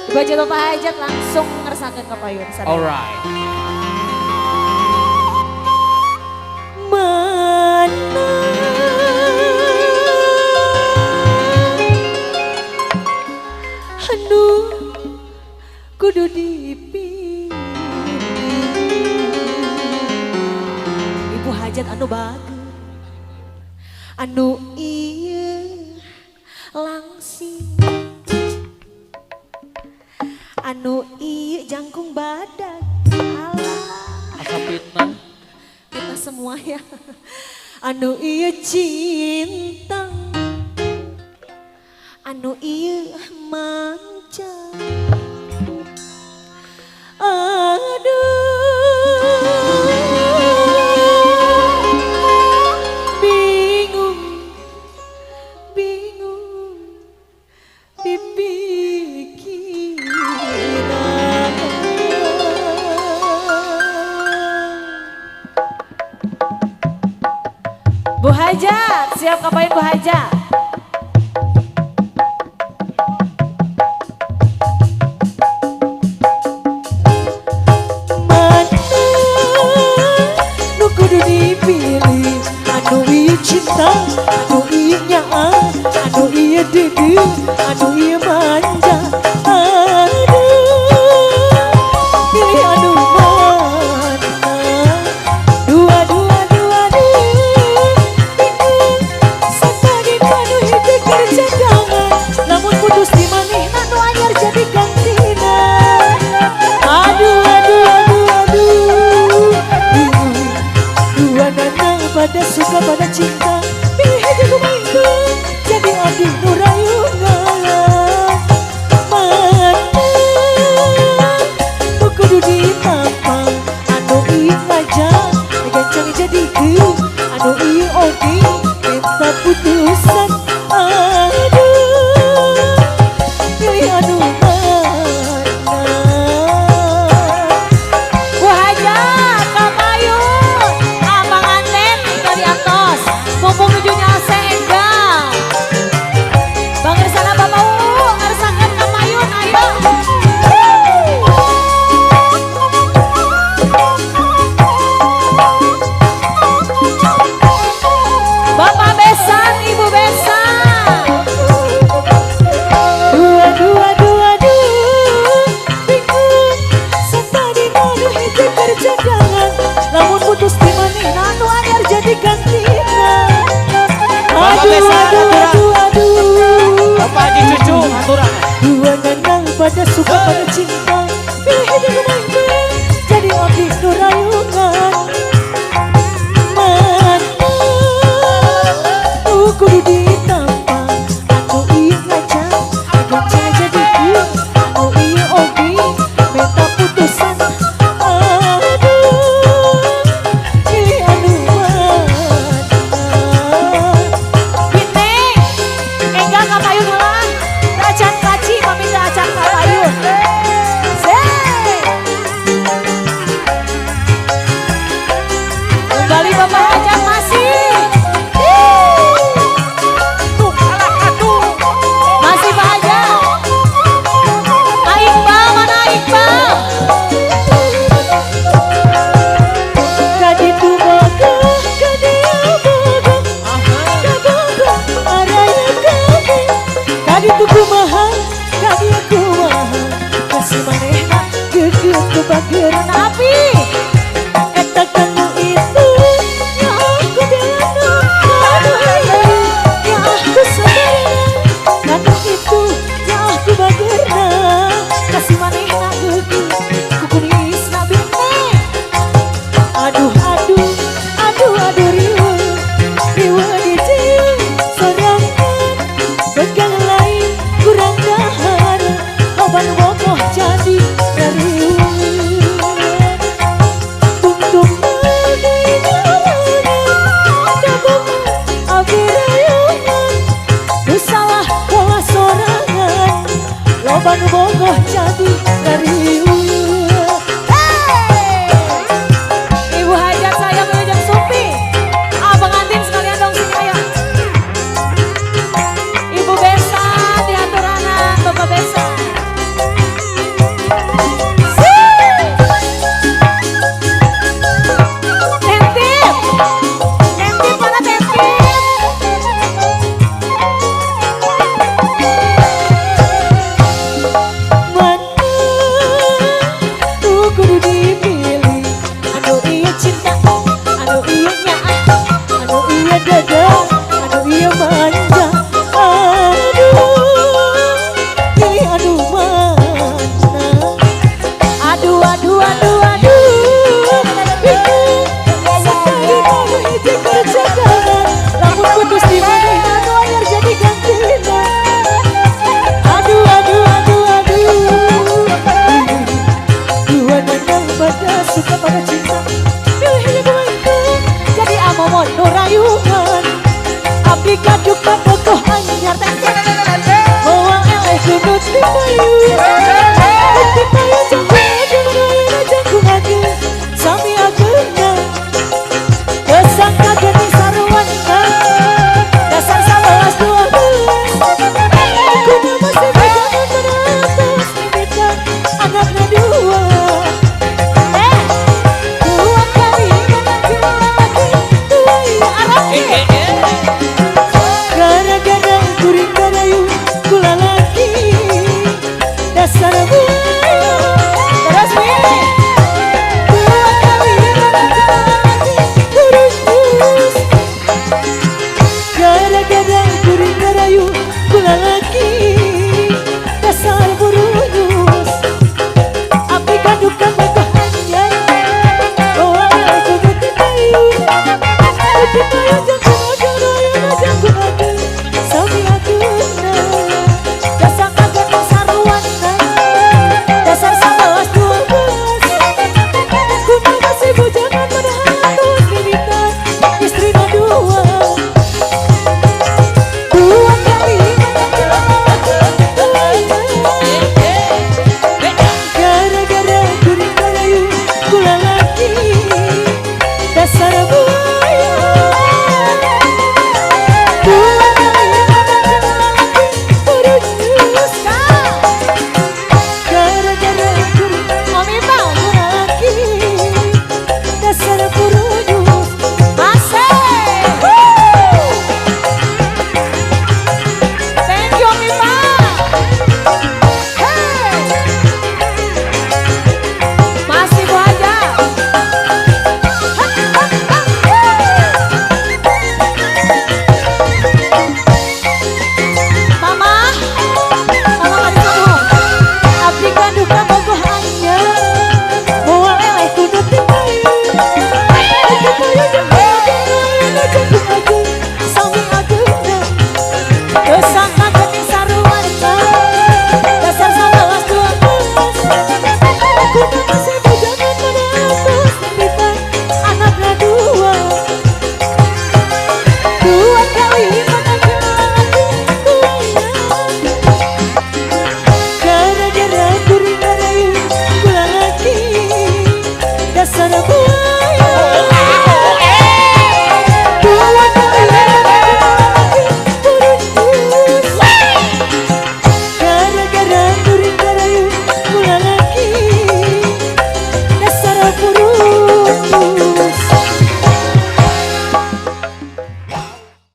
Ibu hajat bapak hajat langsung ngerasakan kapayun. Alright. Mana anu kudu dipilih ibu hajat anu bagus anu iya langsing anu iya jangkung badak alah Asa fitnah. kita semua ya anu iya cinta anu iya manja aduh bingung dipikiran Bu Hajat, siap kapayun Bu Hajat. Kudu dipilih anu iya cinta anu iya nyaan anu iya dede anu iya manja aduh pilih anu mana dua bingung sakadi anu hiji kerja jangan lamun putus di maneh anu anyar jadi gantina aduh pada suka pada cinta pilih aja kumaiku jadi abdi nurayungan mana kudu ditampang anu iya ngajak gancang jadi ku anu iya oke minta putusan aduh pilih anu mana Bu Hajat kapayun abang anten dari atas mumpung nujunya senggang Bang Irsana Bapak Uu ngerasakan kapayun ayo Bapak besan Ibu besan bingung satadi anu hiji kerja jangan lamun putus di maneh anu anyar jadi gantina Bapak Haji Cucu aturan. dua nenang pada suka pada cinta pilih aja kumaiku jadi abdi nurayungan mana kudu ditampang anu iya ngajak gancang jadi ku anu iya oge minta putusan aduh pilih anu mana Bineng enggak kapayun lah racan kaci paminta acan kapayun kembali Bapak Hajat masih masih Pak Hajat Iqbal mana Iqbal kaditu boga kadieu boga kaboga araya kabe kaditu kumaha kadieu kumaha kasih manehna geget kebageran api eta kanu itu ya aku delana kanu itu ya aku sabarana kanu itu ya aku bagerna kasih manehna geget kukunisna Bineng aduh riwa dijing sorangan pegang lain kurang dahar loban bogoh jadi riwa tung dabung abdi rayungan usalah pola sorangan loban bogoh jadi riwa Ibu Hajat saya mengajak Supi abang antin sekalian dong sini ayo Ibu Besan diaturanan Bapak Besan buat kembali.